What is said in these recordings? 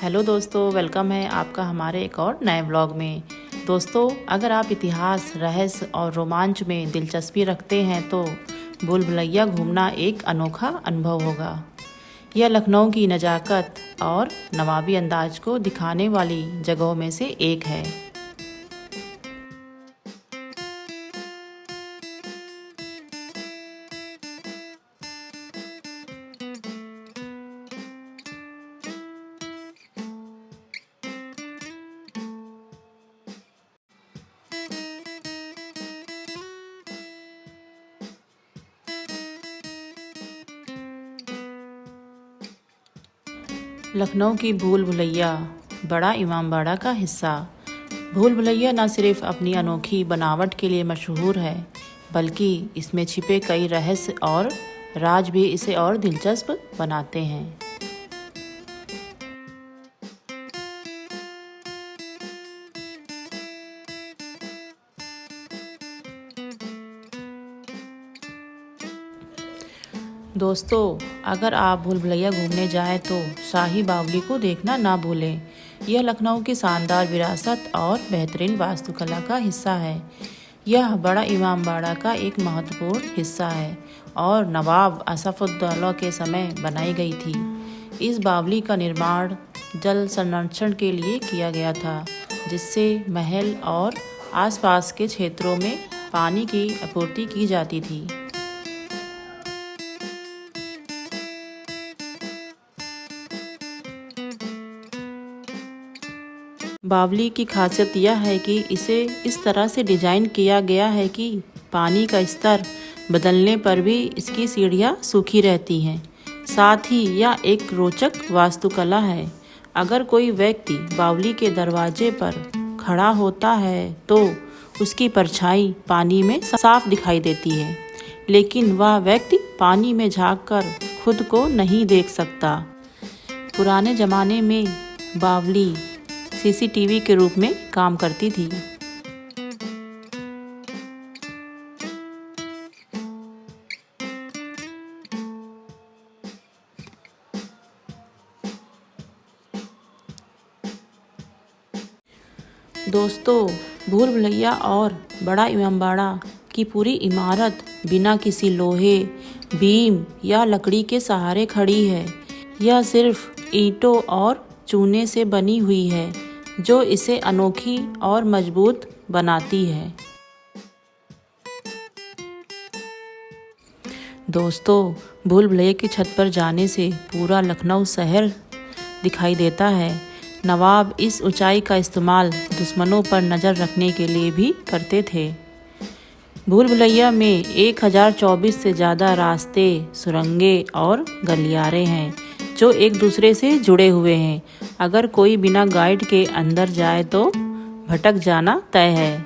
Hello दोस्तों, welcome है आपका हमारे एक और नए व्लॉग में। दोस्तों, अगर आप इतिहास, रहस्य और रोमांच में दिलचस्पी रखते हैं तो भूल भुलैया घूमना एक अनोखा अनुभव होगा। यह लखनऊ की नज़ाकत और नवाबी अंदाज को दिखाने वाली जगहों में से एक है। लखनऊ की भूल भुलैया बड़ा इमामबाड़ा का हिस्सा। भूल भुलैया न सिर्फ अपनी अनोखी बनावट के लिए मशहूर है, बल्कि इसमें छिपे कई रहस्य और राज भी इसे और दिलचस्प बनाते हैं। दोस्तों, अगर आप भूल भुलैया घूमने जाएं तो शाही बावली को देखना ना भूलें। यह लखनऊ की शानदार विरासत और बेहतरीन वास्तुकला का हिस्सा है। यह बड़ा इमामबाड़ा का एक महत्वपूर्ण हिस्सा है और नवाब असफउद्दौला के समय बनाई गई थी। इस बावली का निर्माण जल संरक्षण के लिए किया गया था, जिससे महल और आसपास के क्षेत्रों में पानी की आपूर्ति की जाती थी। बावली की खासियत यह है कि इसे इस तरह से डिजाइन किया गया है कि पानी का स्तर बदलने पर भी इसकी सीढ़ियाँ सूखी रहती हैं। साथ ही यह एक रोचक वास्तुकला है। अगर कोई व्यक्ति बावली के दरवाजे पर खड़ा होता है तो उसकी परछाई पानी में साफ दिखाई देती है, लेकिन वह व्यक्ति पानी में झांककर खुद को नहीं देख सकता। पुराने जमाने में बावली सीसीटीवी के रूप में काम करती थी। दोस्तों, भूल भुलैया और बड़ा इमामबाड़ा की पूरी इमारत बिना किसी लोहे, बीम या लकड़ी के सहारे खड़ी है। यह सिर्फ ईंटों और चूने से बनी हुई है, जो इसे अनोखी और मजबूत बनाती है। दोस्तों, भूल भुलैया की छत पर जाने से पूरा लखनऊ शहर दिखाई देता है। नवाब इस ऊंचाई का इस्तेमाल दुश्मनों पर नज़र रखने के लिए भी करते थे। भूल भुलैया में 1024 से ज़्यादा रास्ते, सुरंगें और गलियारे हैं, जो एक दूसरे से जुड़े हुए हैं। अगर कोई बिना गाइड के अंदर जाए तो भटक जाना तय है।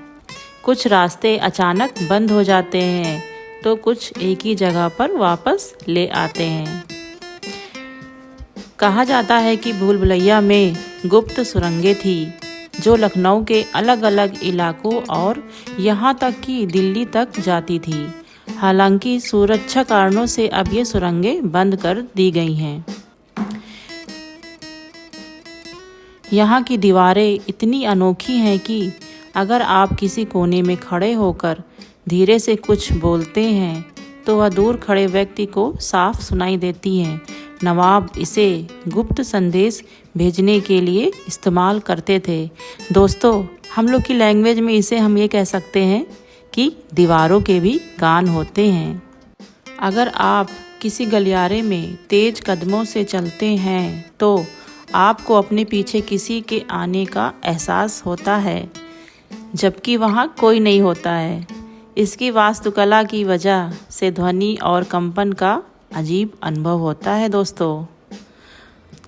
कुछ रास्ते अचानक बंद हो जाते हैं तो कुछ एक ही जगह पर वापस ले आते हैं। कहा जाता है कि भूल भुलैया में गुप्त सुरंगें थी, जो लखनऊ के अलग अलग इलाकों और यहाँ तक कि दिल्ली तक जाती थी। हालांकि सुरक्षा कारणों से अब ये सुरंगें बंद कर दी गई हैं। यहाँ की दीवारें इतनी अनोखी हैं कि अगर आप किसी कोने में खड़े होकर धीरे से कुछ बोलते हैं तो वह दूर खड़े व्यक्ति को साफ सुनाई देती हैं। नवाब इसे गुप्त संदेश भेजने के लिए इस्तेमाल करते थे। दोस्तों, हम लोग की लैंग्वेज में इसे हम ये कह सकते हैं कि दीवारों के भी कान होते हैं। अगर आप किसी गलियारे में तेज कदमों से चलते हैं तो आपको अपने पीछे किसी के आने का एहसास होता है, जबकि वहाँ कोई नहीं होता है। इसकी वास्तुकला की वजह से ध्वनि और कंपन का अजीब अनुभव होता है। दोस्तों,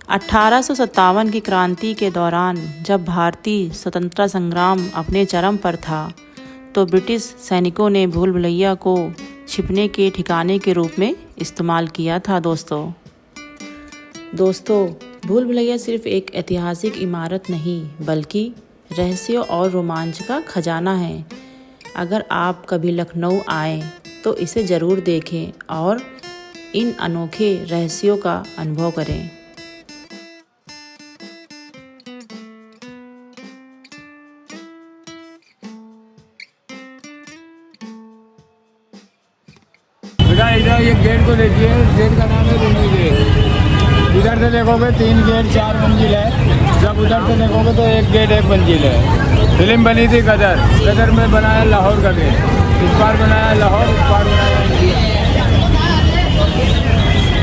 1857 की क्रांति के दौरान जब भारतीय स्वतंत्रता संग्राम अपने चरम पर था, तो ब्रिटिश सैनिकों ने भूल भुलैया को छिपने के ठिकाने के रूप में इस्तेमाल किया था। दोस्तों, भूल भुलैया सिर्फ एक ऐतिहासिक इमारत नहीं, बल्कि रहस्यों और रोमांच का खजाना है। अगर आप कभी लखनऊ आएं तो इसे ज़रूर देखें और इन अनोखे रहस्यों का अनुभव करें। इधर इधर ये गेट को देखिए, गेट का नाम है रूमी गेट। इधर से देखोगे 3 गेट 4 मंजिल है, जब उधर से देखोगे तो 1 गेट 1 मंजिल है। फिल्म बनी थी गदर, गदर में बनाया लाहौर का गेट, इस बार बनाया लाहौर, इस बार बनाया इंडिया।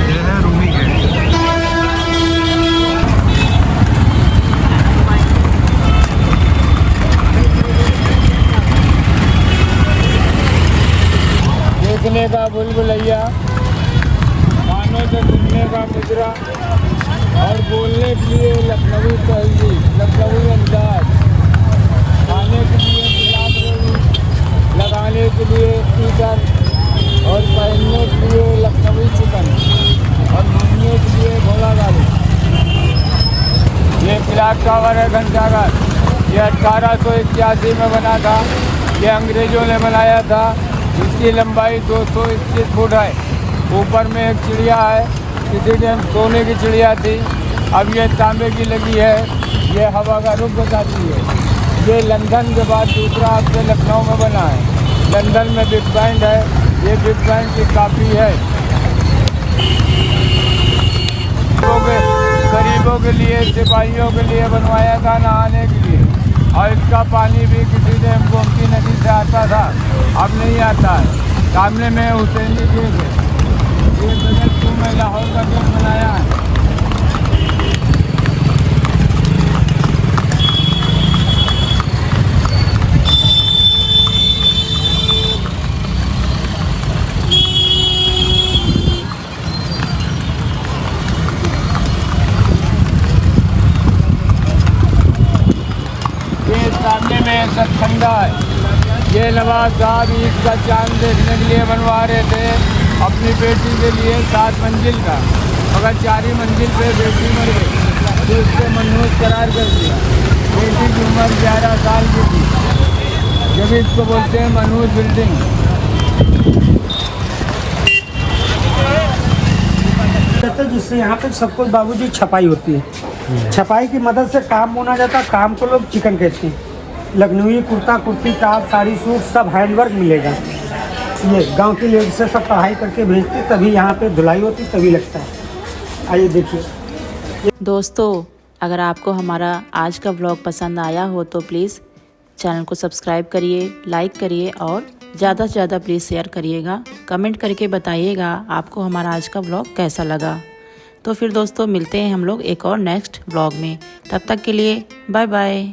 ये है रूमी गेट। देखने का बुलबुलैया, कानों से सुनने का मुजरा और बोलने के लिए लखनवी तहजीब, लखनवी अंदाज, खाने के लिए गुलाब रोटी, लगाने के लिए ईटर और पहनने के लिए लखनवी चिकन और घूमने के लिए घोड़ा गाड़ी। ये क्लॉक टावर है घंटाघर, ये 1881 में बना था, ये अंग्रेज़ों ने बनाया था। इसकी लंबाई 221 फुट है। ऊपर में एक चिड़िया है, किसी टाइम सोने की चिड़िया थी, अब ये तांबे की लगी है। ये हवा का रुख बताती है। ये लंदन के बाद दूसरा आपसे लखनऊ में बना है। लंदन में बिग बैंड है, ये बिग बैंड की काफ़ी है। गरीबों के लिए, सिपाहियों के लिए बनवाया था नहाने के लिए, और इसका पानी भी किसी टाइम गोमती नदी से आता था, अब नहीं आता है। सामने में हुसैनी गेट है, ये बगल में लाहौर का गेट बनाया है। ये सामने में सतखंडा है, ये नवाब साहब ईद का चांद देखने के लिए बनवा रहे थे अपनी बेटी के लिए 7 मंजिल का, मगर 4 ही मंजिल पे बेटी मर गई, तो उसको मनहूस करार कर दिया। बेटी की उम्र 11 साल की थी, जब इसको बोलते हैं मनहूस बिल्डिंग। जिससे यहाँ पे सब कुछ बाबूजी छपाई होती है, छपाई की मदद से काम बुना जाता है। काम को लोग चिकन कहते हैं। लखनवी कुर्ता, कुर्ती, टॉप, साड़ी, सूट सब हैंडवर्क मिलेगा। ये गांव की लेडीज से सब पढ़ाई करके भेजती, तभी यहाँ पे धुलाई होती, तभी लगता है। आइए देखिए। दोस्तों, अगर आपको हमारा आज का व्लॉग पसंद आया हो तो प्लीज़ चैनल को सब्सक्राइब करिए, लाइक करिए और ज़्यादा से ज़्यादा प्लीज़ शेयर करिएगा। कमेंट करके बताइएगा आपको हमारा आज का व्लॉग कैसा लगा। तो फिर दोस्तों मिलते हैं हम लोग एक और नेक्स्ट व्लॉग में। तब तक के लिए बाय बाय।